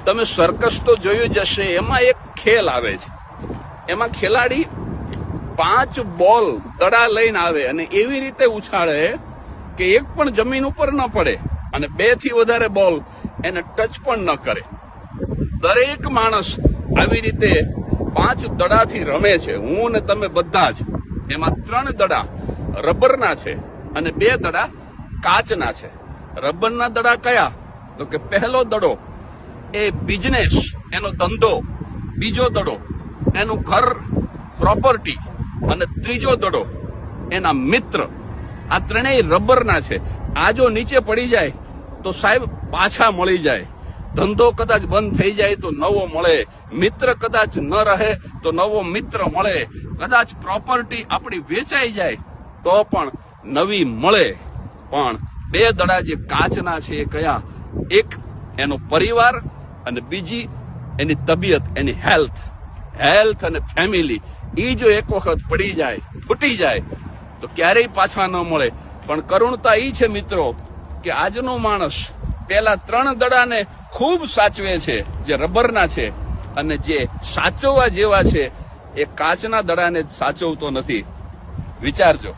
તમે સર્કસ તો જોયું જ હશે, એમાં એક ખેલ આવે છે. એમાં ખેલાડી 5 બોલ દડા લઈને આવે અને એવી રીતે ઉછાળે કે એક પણ જમીન ઉપર ન પડે અને 2 થી વધારે બોલ એને ટચ પણ ન કરે. દરેક માણસ આવી રીતે 5 દડાથી રમે છે. હું ને તમે બધા જ. એમાં 3 દડા રબરના છે અને 2 દડા કાચના છે. રબરના દડા કયા? તો કે પહેલો દડો એ બિઝનેસ, એનો ધંધો. બીજો દડો એનું ઘર, પ્રોપર્ટી. અને ત્રીજો દડો એના મિત્ર. આ ત્રણેય રબરના છે. આ જો નીચે પડી જાય તો સાહેબ પાછા મળી જાય. ધંધો કદાચ બંધ થઈ જાય તો નવો મળે. મિત્ર કદાચ ન રહે તો નવો મિત્ર મળે. કદાચ પ્રોપર્ટી આપણી વેચાઈ જાય તો પણ નવી મળે. પણ 2 દડા જે કાચના છે એ કયા? એક એનો પરિવાર અને બીજી એની તબિયત, એની હેલ્થ અને ફેમિલી. એ જો એક વખત પડી જાય, ફૂટી જાય તો ક્યારેય પાછા ન મળે. પણ કરુણતા એ છે મિત્રો કે આજનો માણસ પેલા 3 દડાને ખૂબ સાચવે છે જે રબરના છે, અને જે સાચવવા જેવા છે એ કાચના દડાને જ સાચવતો નથી. વિચારજો.